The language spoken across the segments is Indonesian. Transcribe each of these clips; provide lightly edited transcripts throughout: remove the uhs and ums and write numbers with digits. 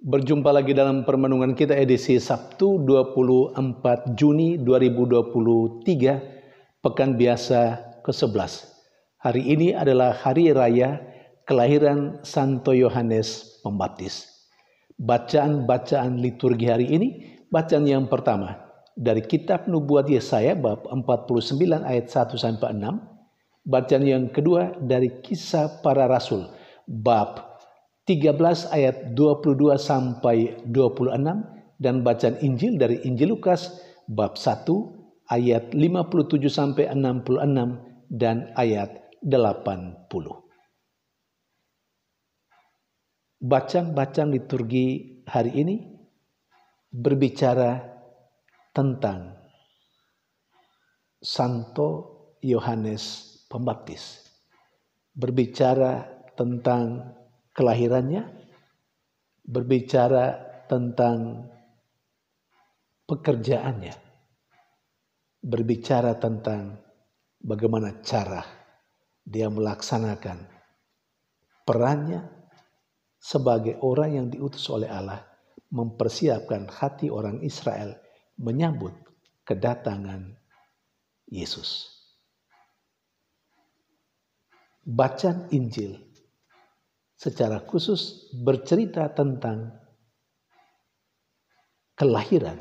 Berjumpa lagi dalam permenungan kita edisi Sabtu 24 Juni 2023, Pekan Biasa ke-11. Hari ini adalah hari raya kelahiran Santo Yohanes Pembaptis. Bacaan-bacaan liturgi hari ini, bacaan yang pertama dari kitab Nubuat Yesaya bab 49 ayat 1-6. Bacaan yang kedua dari Kisah Para Rasul bab 13 ayat 22 sampai 26 dan bacaan Injil dari Injil Lukas bab 1 ayat 57 sampai 66 dan ayat 80. Bacaan liturgi hari ini berbicara tentang Santo Yohanes Pembaptis. Berbicara tentang kelahirannya, berbicara tentang pekerjaannya, berbicara tentang bagaimana cara dia melaksanakan perannya sebagai orang yang diutus oleh Allah mempersiapkan hati orang Israel menyambut kedatangan Yesus. Bacaan Injil secara khusus bercerita tentang kelahiran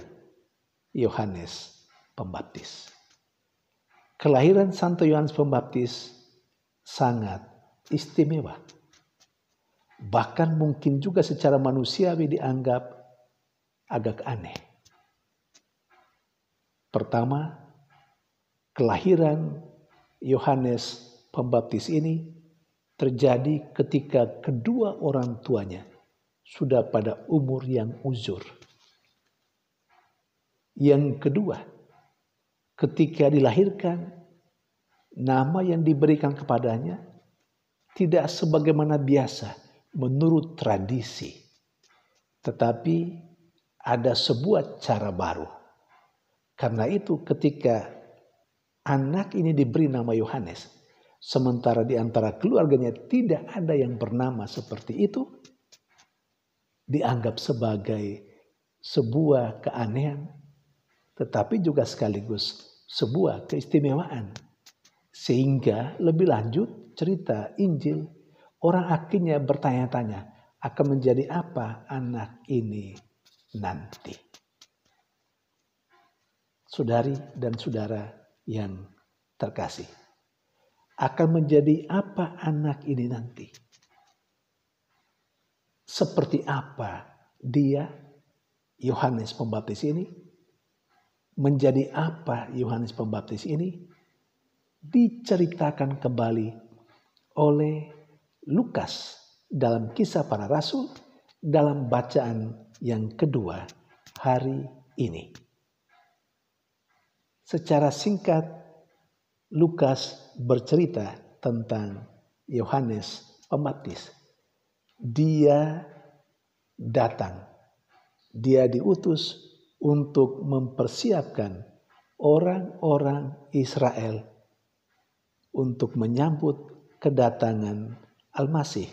Yohanes Pembaptis. Kelahiran Santo Yohanes Pembaptis sangat istimewa. Bahkan mungkin juga secara manusiawi dianggap agak aneh. Pertama, kelahiran Yohanes Pembaptis ini terjadi ketika kedua orang tuanya sudah pada umur yang uzur. Yang kedua, ketika dilahirkan, nama yang diberikan kepadanya tidak sebagaimana biasa menurut tradisi, tetapi ada sebuah cara baru. Karena itu ketika anak ini diberi nama Yohanes, sementara di antara keluarganya tidak ada yang bernama seperti itu, dianggap sebagai sebuah keanehan, tetapi juga sekaligus sebuah keistimewaan. Sehingga lebih lanjut cerita Injil, orang akhirnya bertanya-tanya, akan menjadi apa anak ini nanti? Saudari dan saudara yang terkasih, akan menjadi apa anak ini nanti? Seperti apa dia, Yohanes Pembaptis ini? Menjadi apa Yohanes Pembaptis ini? Diceritakan kembali oleh Lukas dalam Kisah Para Rasul dalam bacaan yang kedua hari ini. Secara singkat, Lukas bercerita tentang Yohanes Pembaptis. Dia datang, dia diutus untuk mempersiapkan orang-orang Israel untuk menyambut kedatangan Al-Masih,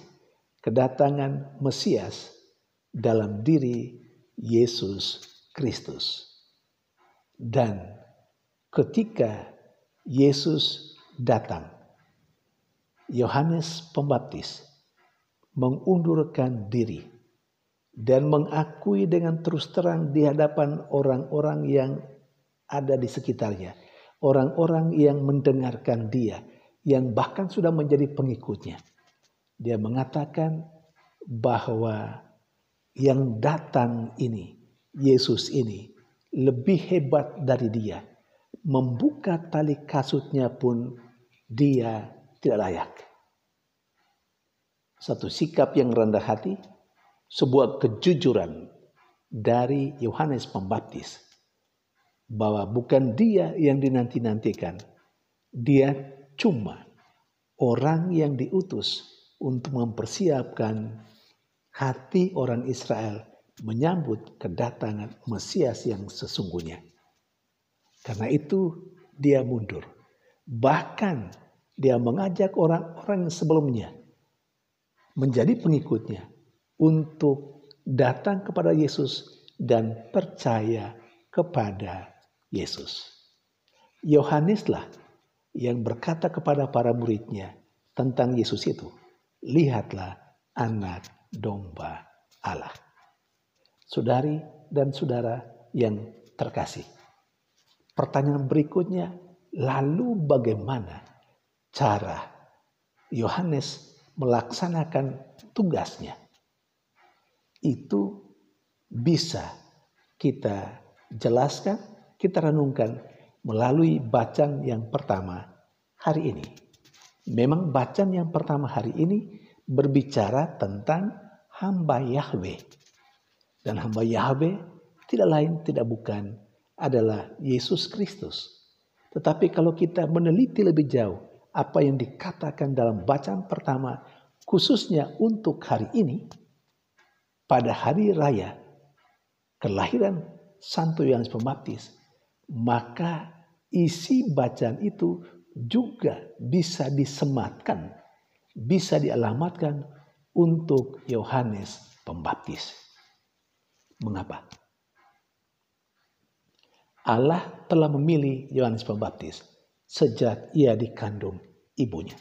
kedatangan Mesias dalam diri Yesus Kristus. Dan ketika Yesus datang, Yohanes Pembaptis mengundurkan diri dan mengakui dengan terus terang di hadapan orang-orang yang ada di sekitarnya, orang-orang yang mendengarkan dia, yang bahkan sudah menjadi pengikutnya. Dia mengatakan bahwa yang datang ini, Yesus ini, lebih hebat dari dia. Membuka tali kasutnya pun dia tidak layak. Satu sikap yang rendah hati, sebuah kejujuran dari Yohanes Pembaptis bahwa bukan dia yang dinanti-nantikan. Dia cuma orang yang diutus untuk mempersiapkan hati orang Israel menyambut kedatangan Mesias yang sesungguhnya. Karena itu dia mundur. Bahkan dia mengajak orang-orang sebelumnya menjadi pengikutnya untuk datang kepada Yesus dan percaya kepada Yesus. Yohaneslah yang berkata kepada para muridnya tentang Yesus itu, "Lihatlah anak domba Allah." Saudari dan saudara yang terkasih, pertanyaan berikutnya, lalu bagaimana cara Yohanes melaksanakan tugasnya? Itu bisa kita jelaskan, kita renungkan melalui bacaan yang pertama hari ini. Memang bacaan yang pertama hari ini berbicara tentang hamba Yahweh. Dan hamba Yahweh tidak lain tidak bukan adalah Yesus Kristus. Tetapi kalau kita meneliti lebih jauh apa yang dikatakan dalam bacaan pertama khususnya untuk hari ini, pada hari raya kelahiran Santo Yohanes Pembaptis, maka isi bacaan itu juga bisa disematkan, bisa dialamatkan untuk Yohanes Pembaptis. Mengapa? Allah telah memilih Yohanes Pembaptis sejak ia dikandung ibunya.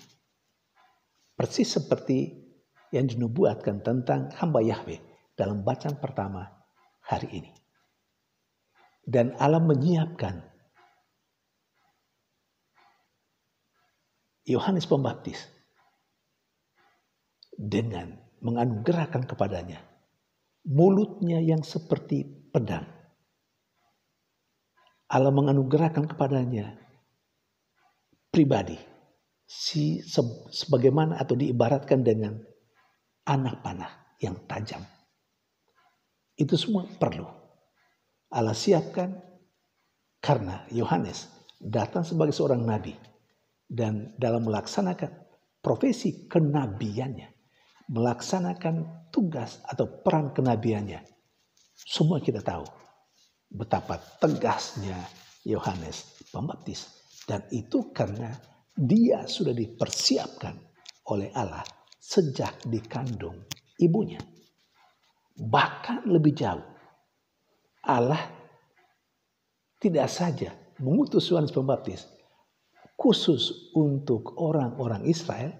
Persis seperti yang dinubuatkan tentang hamba Yahweh dalam bacaan pertama hari ini. Dan Allah menyiapkan Yohanes Pembaptis dengan menganugerahkan kepadanya mulutnya yang seperti pedang. Allah menganugerahkan kepadanya pribadi sebagaimana atau diibaratkan dengan anak panah yang tajam. Itu semua perlu Allah siapkan karena Yohanes datang sebagai seorang nabi dan dalam melaksanakan profesi kenabiannya, melaksanakan tugas atau peran kenabiannya, semua kita tahu betapa tegasnya Yohanes Pembaptis, dan itu karena dia sudah dipersiapkan oleh Allah sejak dikandung ibunya. Bahkan lebih jauh, Allah tidak saja mengutus Yohanes Pembaptis khusus untuk orang-orang Israel,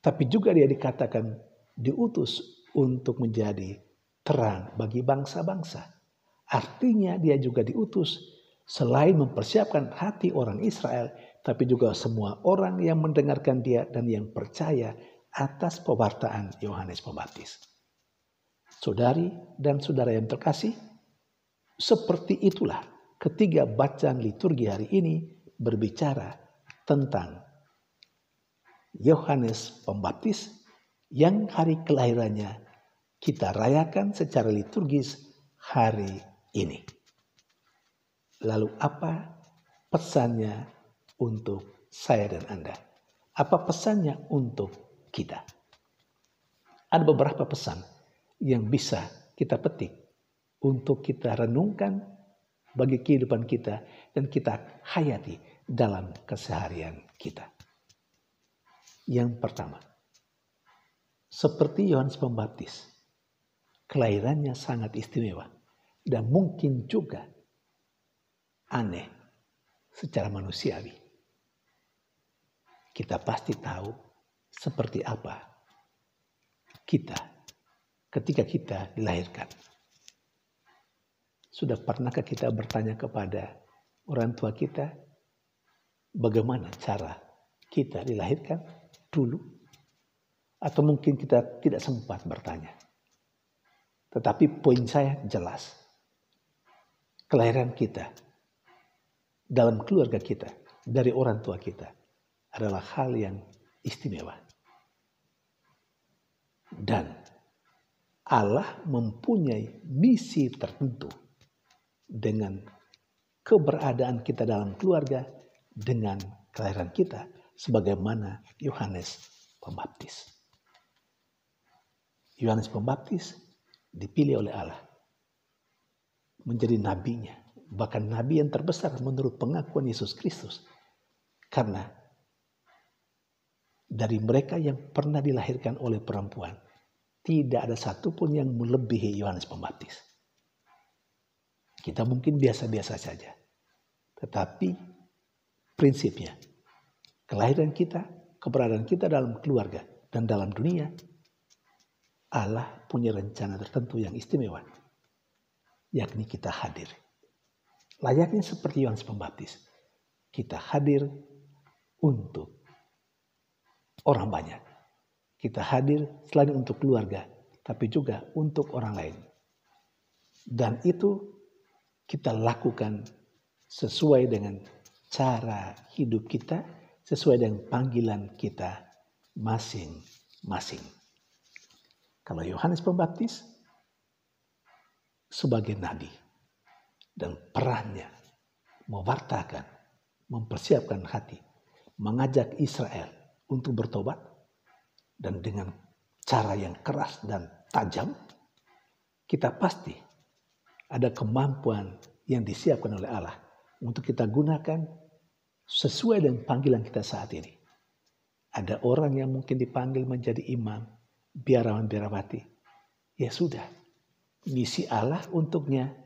tapi juga dia dikatakan diutus untuk menjadi terang bagi bangsa-bangsa. Artinya dia juga diutus selain mempersiapkan hati orang Israel, tapi juga semua orang yang mendengarkan dia dan yang percaya atas pewartaan Yohanes Pembaptis. Saudari dan saudara yang terkasih, seperti itulah ketiga bacaan liturgi hari ini berbicara tentang Yohanes Pembaptis yang hari kelahirannya kita rayakan secara liturgis hari ini. Lalu apa pesannya untuk saya dan Anda? Apa pesannya untuk kita? Ada beberapa pesan yang bisa kita petik untuk kita renungkan bagi kehidupan kita dan kita hayati dalam keseharian kita. Yang pertama, seperti Yohanes Pembaptis, kelahirannya sangat istimewa dan mungkin juga aneh secara manusiawi. Kita pasti tahu seperti apa kita ketika kita dilahirkan. Sudah pernahkah kita bertanya kepada orang tua kita bagaimana cara kita dilahirkan dulu? Atau mungkin kita tidak sempat bertanya. Tetapi poin saya jelas. Kelahiran kita dalam keluarga kita dari orang tua kita adalah hal yang istimewa. Dan Allah mempunyai misi tertentu dengan keberadaan kita dalam keluarga dengan kelahiran kita sebagaimana Yohanes Pembaptis. Yohanes Pembaptis dipilih oleh Allah menjadi nabinya, bahkan nabi yang terbesar menurut pengakuan Yesus Kristus, karena dari mereka yang pernah dilahirkan oleh perempuan Tidak ada satupun yang melebihi Yohanes Pembaptis. Kita mungkin biasa-biasa saja. Tetapi prinsipnya, kelahiran kita, keberadaan kita dalam keluarga dan dalam dunia, Allah punya rencana tertentu yang istimewa. Yakni kita hadir. Layaknya seperti Yohanes Pembaptis. Kita hadir untuk orang banyak. Kita hadir selain untuk keluarga, tapi juga untuk orang lain. Dan itu kita lakukan sesuai dengan cara hidup kita, sesuai dengan panggilan kita masing-masing. Kalau Yohanes Pembaptis sebagai nabi dan perannya mewartakan, mempersiapkan hati, mengajak Israel untuk bertobat, dan dengan cara yang keras dan tajam, kita pasti ada kemampuan yang disiapkan oleh Allah untuk kita gunakan sesuai dengan panggilan kita saat ini. Ada orang yang mungkin dipanggil menjadi imam, biarawan-biarawati. Ya sudah, misi Allah untuknya.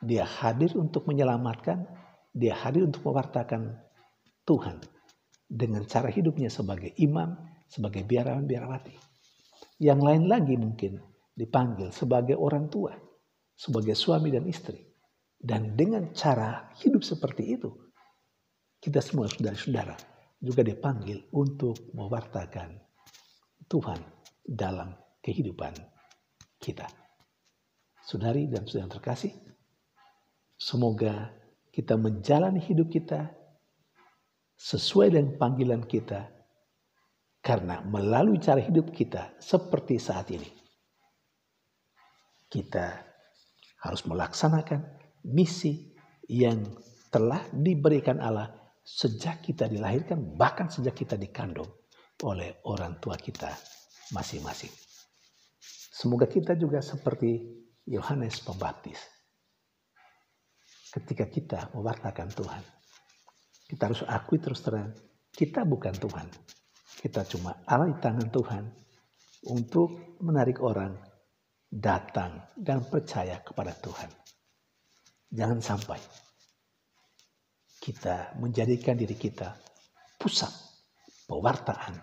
Dia hadir untuk menyelamatkan, dia hadir untuk mewartakan Tuhan dengan cara hidupnya sebagai imam, sebagai biarawan-biarawati. Yang lain lagi mungkin dipanggil sebagai orang tua, sebagai suami dan istri. Dan dengan cara hidup seperti itu, kita semua saudara-saudara juga dipanggil untuk mewartakan Tuhan dalam kehidupan kita. Saudari dan saudara terkasih, semoga kita menjalani hidup kita sesuai dengan panggilan kita, karena melalui cara hidup kita seperti saat ini, kita harus melaksanakan misi yang telah diberikan Allah sejak kita dilahirkan, bahkan sejak kita dikandung oleh orang tua kita masing-masing. Semoga kita juga seperti Yohanes Pembaptis. Ketika kita mewartakan Tuhan, kita harus akui terus terang, kita bukan Tuhan. Kita cuma alat di tangan Tuhan untuk menarik orang datang dan percaya kepada Tuhan. Jangan sampai kita menjadikan diri kita pusat pewartaan.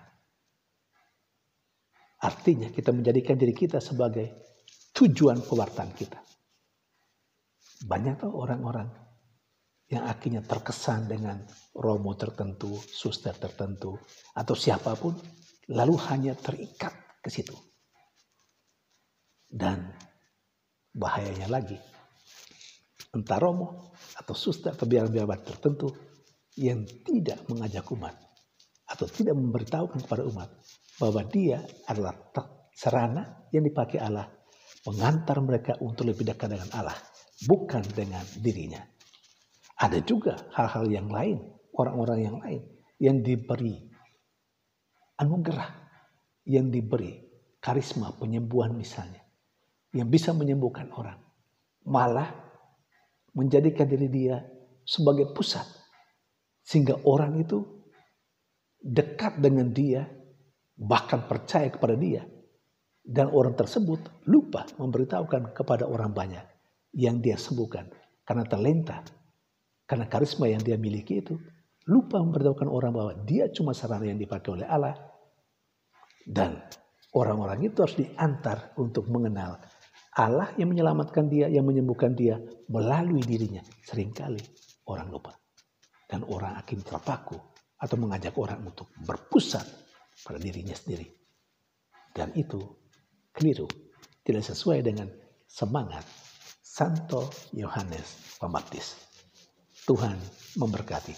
Artinya kita menjadikan diri kita sebagai tujuan pewartaan kita. Banyak orang-orang yang akhirnya terkesan dengan romo tertentu, suster tertentu, atau siapapun, lalu hanya terikat ke situ. Dan bahayanya lagi, entah romo atau suster atau biarawan tertentu yang tidak mengajak umat atau tidak memberitahukan kepada umat bahwa dia adalah sarana yang dipakai Allah mengantar mereka untuk lebih dekat dengan Allah, bukan dengan dirinya. Ada juga hal-hal yang lain, orang-orang yang lain yang diberi anugerah, yang diberi karisma penyembuhan misalnya, yang bisa menyembuhkan orang, malah menjadikan diri dia sebagai pusat, sehingga orang itu dekat dengan dia, bahkan percaya kepada dia, dan orang tersebut lupa memberitahukan kepada orang banyak yang dia sembuhkan karena talenta, karena karisma yang dia miliki itu, lupa memberitahukan orang bahwa dia cuma sarana yang dipakai oleh Allah. Dan orang-orang itu harus diantar untuk mengenal Allah yang menyelamatkan dia, yang menyembuhkan dia melalui dirinya. Seringkali orang lupa. Dan orang akan terpaku atau mengajak orang untuk berpusat pada dirinya sendiri. Dan itu keliru. Tidak sesuai dengan semangat Santo Yohanes Pembaptis. Tuhan memberkati.